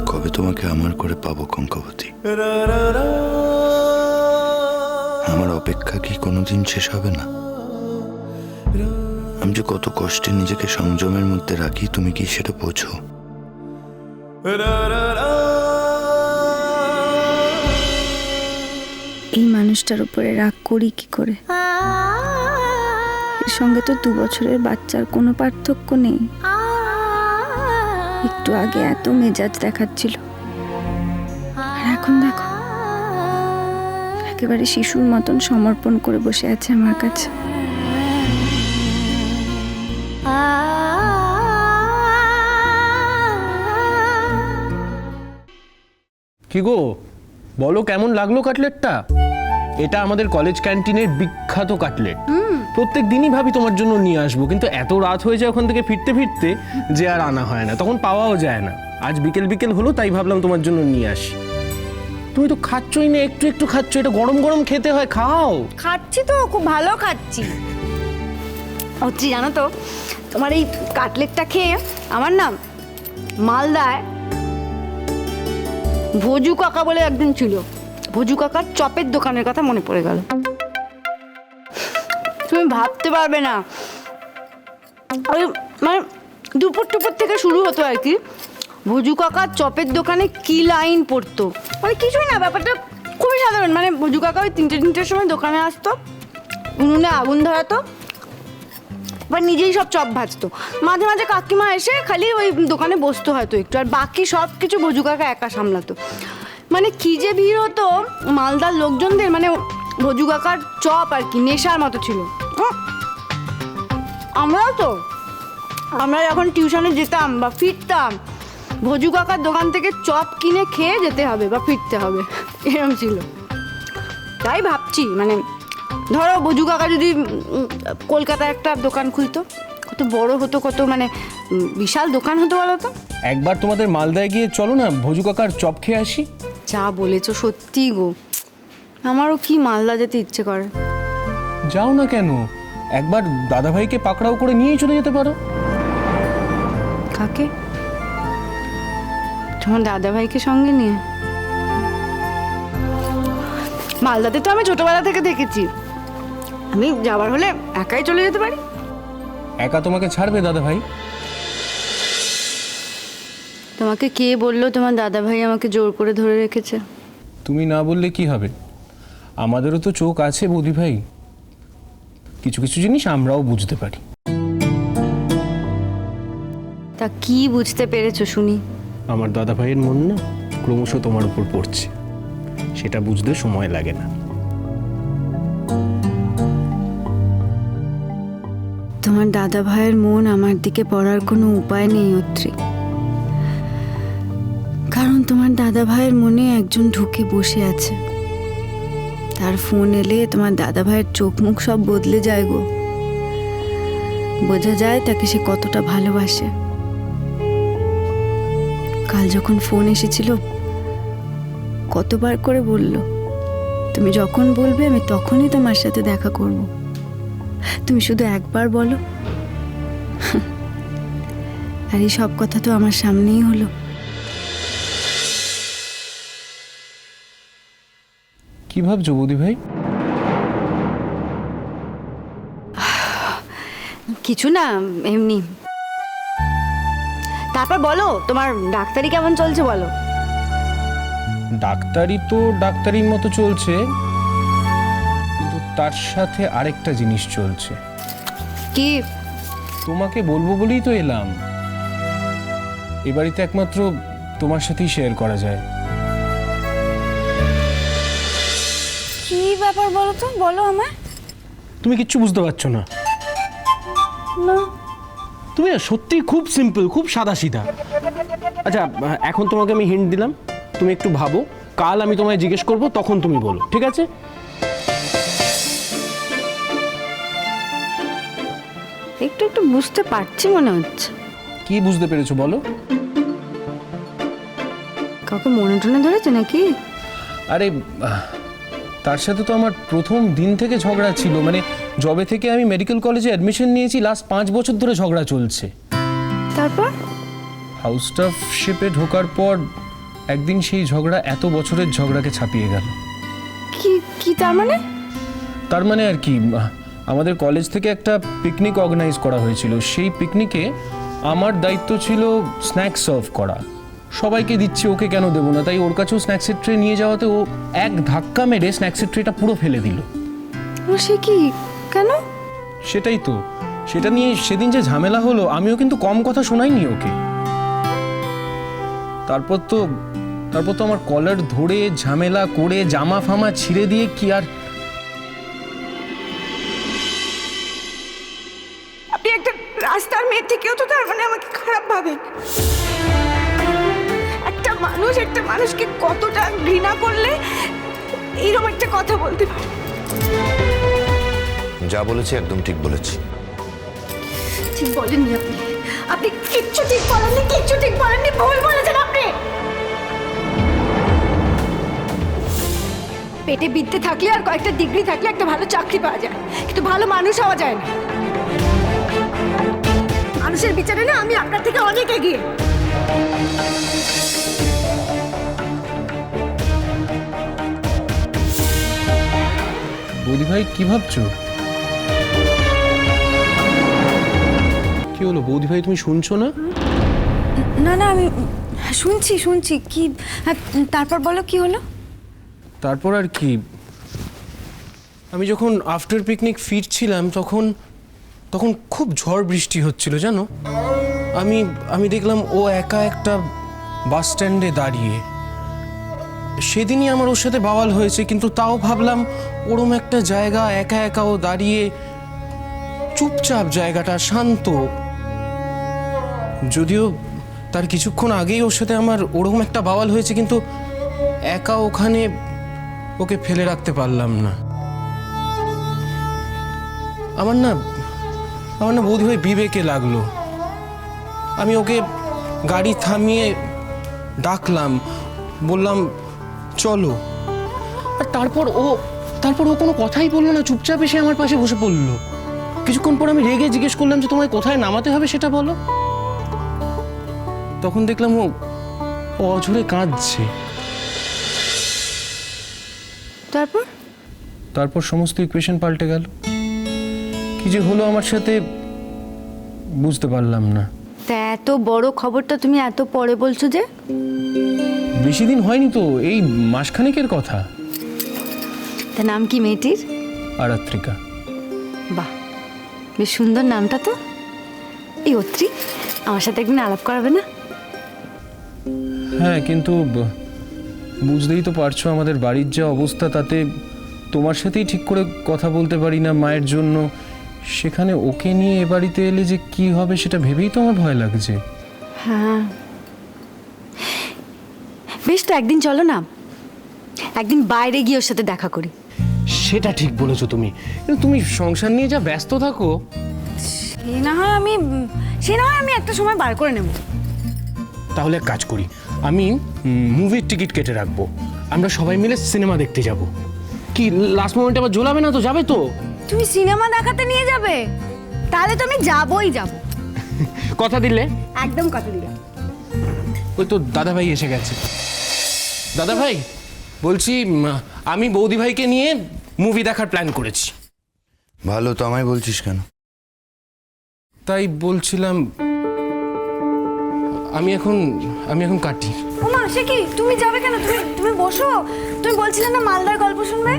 কবে তোমাকে আমার করে পাবো কঙ্কাবতী? আমার অপেক্ষা কি কোনোদিন শেষ হবে না? আমি যে কত কষ্টে নিজেকে সংযমের মধ্যে রাখি, তুমি কি সেটা বোঝো? এই মানুষটার উপরে রাগ করি কি করে? এর সঙ্গে তো 2 বছরের বাচ্চার কোনো পার্থক্য নেই। একটু আগে এত মেজাজ দেখাচ্ছিল, আর এখন দেখো একেবারে শিশুর মতন সমর্পণ করে বসে আছে আমার কাছে। কি গো বলো, কেমন লাগলো কাটলেটটা? এটা আমাদের কলেজ ক্যান্টিনের বিখ্যাত কাটলেট। প্রত্যেক দিনই ভাবি তোমার জন্য নিয়ে আসবো, কিন্তু এত রাত হয়ে যায় ওখান থেকে ফিরতে ফিরতে যে আর আনা হয় না, তখন পাওয়াও যায় না। আজ বিকেল বিকেল হলো তাই ভাবলাম তোমার জন্য নিয়ে আসি। তুমি তো খাচ্ছই না, একটু একটু খাচ্ছ। এটা গরম গরম খেতে হয়, খাও। খাচ্ছি তো, খুব ভালো খাচ্ছি। হচ্ছে জানো তো, তোমার এই কাটলেটটা খেয়ে আমার না মালদায় ভোজু কাকা বলে একদিন ছিল, ভোজু কাকার চপের দোকানের কথা মনে পড়ে গেল। তুমি ভাবতে পারবে না, ওই মানে দুপুর টুপুর থেকে শুরু হতো আর কি। ভোজু কাকার চপের দোকানে কি লাইন পড়তো, মানে কিছুই না, ব্যাপারটা খুবই সাধারণ। মানে ভোজু কাকা ওই 3টের সময় দোকানে আসতো, উনুনে আগুন ধরাতো, বা নিজেই সব চপ ভাজতো। মাঝে মাঝে কাকিমা এসে খালি ওই দোকানে বসতো হয়তো একটু, আর বাকি সব কিছু ভোজু কাকা একা সামলাতো। মানে কি যে ভিড় হতো মালদার লোকজনদের, মানে ভোজু কাকার চপ আর কি নেশার মতো ছিল। আমরা যখন টিউশনে যেতাম বা ফিরতাম, ভোজু কাকার দোকান থেকে চপ কিনে খেয়ে যেতে হবে বা ফিরতে হবে, এরকম ছিল। তাই ভাবছি, মানে ধরো ভোজু কাকা যদি কলকাতায় একটা দোকান খুলতো, কত বড় হতো, কত মানে বিশাল দোকান হতো বলো তো। একবার তোমাদের মালদায় গিয়ে চলো না, ভোজু কাকার চপ খেয়ে আসি। যা বলেছো সত্যি গো, আমারও কি মালদা যেতে ইচ্ছে করে। যাও না কেন, একবার দাদাভাইকে পাকড়াও করে নিয়েই চলে যেতে পারো। কাকে? তোমার দাদাভাইকে সঙ্গে নিয়ে? মালদাতে তো আমি ছোটবেলা থেকে দেখেছি, আমি যাবার হলে একাই চলে যেতে পারি। একা তোমাকে ছাড়বে দাদাভাই? তোমাকে কে বললো তোমার দাদাভাই আমাকে জোর করে ধরে রেখেছে? তুমি না বললে কি হবে, আমাদেরও তো চোখ আছে বৌদি ভাই, কিছু কিছু জিনিস আমরাও বুঝতে পারি। তা কি বুঝতে পেরেছো শুনি? আমার দাদাভাইয়ের মন না ক্রমশ তোমার উপর পড়ছে, সেটা বুঝতে সময় লাগে না। তোমার দাদা ভাইয়ের মন আমার দিকে পড়ার কোনো উপায় নেই অত্রি, কারণ তোমার দাদা ভাইয়ের মনে একজন ঢুকে বসে আছে। তার ফোন এলে তোমার দাদা ভাইয়ের চোখ মুখ সব বদলে যায় গো। বোঝা যায় তাকে সে কতটা ভালোবাসে। কাল যখন ফোন এসেছিল কতবার করে বলল, তুমি যখন বলবে আমি তখনই তোমার সাথে দেখা করব, তুমি শুধু একবার বলো। আর এই সব কথা তো আমার সামনেই হলো। কি ভাবছো বৌদি ভাই? কিছু না, এমনি। তারপর বলো, তোমার ডাক্তারি কেমন চলছে বলো? ডাক্তারি তো ডাক্তারির মতো চলছে, কিন্তু তার সাথে আরেকটা জিনিস চলছে। কি? তোমাকে বলবো বলেই তো এলাম। এ বাড়িতে একমাত্র তোমার সাথেই শেয়ার করা যায়। কি ব্যাপার বলো তো, বলো আমায়। তুমি কিচ্ছু বুঝতে পারছো না? না। তুমি না সত্যি খুব সিম্পল, খুব সাদাসিধা। আচ্ছা, এখন তোমাকে আমি হিন্ট দিলাম, তুমি একটু ভাবো, কাল আমি তোমায় জিজ্ঞেস করবো, তখন তুমি বলো, ঠিক আছে? একটু একটু বুঝতে পারছি মনে হচ্ছে। কি বুঝতে পেরেছো বলো? কাউকে মনে টনে ধরেছে নাকি? আরে তার সাথে তো আমার প্রথম দিন থেকে ঝগড়া ছিল, মানে যবে থেকে আমি মেডিকেল কলেজে অ্যাডমিশন নিয়েছি লাস্ট 5 বছর ধরে ঝগড়া চলছে। তারপর? হাউস স্টাফশিপে ঢোকার পর একদিন সেই ঝগড়া এত বছরের ঝগড়াকে ছাপিয়ে গেল। কি কি তার মানে? তার মানে আর কি, আমাদের কলেজ থেকে একটা পিকনিক অর্গানাইজ করা হয়েছিল। সেই পিকনিকে আমার দায়িত্ব ছিল স্ন্যাক্স সার্ভ করা। সবাইকে দিচ্ছি, ওকে কেন দেবো না? তাই ওর কাছেও স্ন্যাক্সের ট্রে নিয়ে যাওয়াতে ও এক ধাক্কা মেরে স্ন্যাক্সের ট্রেটা পুরো ফেলে দিল। সে কি? কেন? সেটাই তো, সেটা নিয়ে সেদিন যে ঝামেলা হলো, আমিও কিন্তু কম কথা শোনাইনি ওকে। তারপর তো আমার কলার ধরে ঝামেলা করে জামা ফামা ছিঁড়ে দিয়ে কি আর। আপনি একটা রাস্তার মেয়ে থেকেও তো তার মানে আমাকে খারাপ ভাবেন। একটা মানুষকে কতটা ঘৃণা করলে এইরকম একটা কথা বলতে পারে? যা বলেছি একদম ঠিক বলেছি। ঠিক বলেননি আপনি। আপনি কিচ্ছু ঠিক বলেননি, ভুল বলেছেন আপনি। পেটে বিদ্যে থাকলে আর কয়েকটা ডিগ্রি থাকলে একটা ভালো চাকরি পাওয়া যায়, কিন্তু ভালো মানুষ হওয়া যায় না। মানুষের বিচারে না আমি আপনার থেকে অনেক এগিয়ে। বৌদি ভাই কি ভাবছো? কি হলো বৌদি ভাই, তুমি শুনছো না? না না, আমি শুনছি কি। তারপর বলো কি হলো? তারপর আর কি, আমি যখন আফটার পিকনিক ফিরছিলাম তখন খুব ঝড় বৃষ্টি হচ্ছিল জানো। আমি দেখলাম ও একা একটা বাস স্ট্যান্ডে দাঁড়িয়ে। সেদিনই আমার ওর সাথে বাওয়াল হয়েছে, কিন্তু তাও ভাবলাম ওরম একটা জায়গা একা একা ও দাঁড়িয়ে, চুপচাপ, জায়গাটা শান্ত। যদিও তার কিছুক্ষণ আগেই ওর সাথে আমার ওরকম একটা বাওয়াল হয়েছে, কিন্তু একা ওখানে ওকে ফেলে রাখতে পারলাম না। আমার না বৌদি ভাই বিবেকে লাগলো। আমি ওকে গাড়ি থামিয়ে ডাকলাম, বললাম চলো। আর তারপর ও কোনো কথাই বললো না, চুপচাপ এসে আমার পাশে বসে পড়লো। কিছুক্ষণ পর আমি রেগে জিজ্ঞেস করলাম যে তোমায় কোথায় নামাতে হবে সেটা বলো। তখন দেখলাম ও অঝরে কাঁদছে। তারপর সমস্ত ইকুয়েশন পাল্টে গেল। কি যে হলো আমার সাথে বুঝতে পারলাম না। তা এত বড় খবরটা তুমি এত পরে বলছো যে? বেশি দিন হয়নি তো, এই মাসখানেকের কথা। তা নাম কি মেয়েটির? আরাত্রিকা। বাহ, বেশ সুন্দর নামটা তো। এই অত্রি, আমার সাথে একদিন আলাপ করাবে না? হ্যাঁ, কিন্তু বুঝতেই তো পারছো আমাদের বাড়ির যা অবস্থা, তাতে তোমার সাথেই ঠিক করে কথা বলতে পারি না মায়ের জন্য। সেখানে ওকে নিয়ে এ বাড়িতে এলে যে কি হবে সেটা ভেবেই তো আমার ভয় লাগছে। হ্যাঁ, বেশ, তো একদিন চলো না, একদিন বাইরে গিয়ে ওর সাথে দেখা করি। সেটা ঠিক বলেছো তুমি, কিন্তু তুমি সংসার নিয়ে যা ব্যস্ত থাকো। সে না হয় আমি একটা সময় বার করে নেব। তাহলে এক কাজ করি, আমি মুভির টিকিট কেটে রাখবো, আমরা সবাই মিলে সিনেমা দেখতে যাব। কি লাস্ট মোমেন্টে আবার ঝোলাবে না তো? যাবে তো? তুমি সিনেমা দেখাতে নিয়ে যাবে? তাহলে তো আমি যাবই যাব। কথা দিলে? একদম কথা দিলাম। ওই তো দাদা ভাই এসে গেছে। দাদা ভাই, বলছি আমি বৌদি ভাইকে নিয়ে মুভি দেখার প্ল্যান করেছি। ভালো তো, আমায় বলছিস কেন? তাই বলছিলাম আমি এখন কাটি। ওমা, সে কি? তুমি যাবে কেন? তুমি বসো। তুমি বলছিলে না মালদার গল্প শুনবে?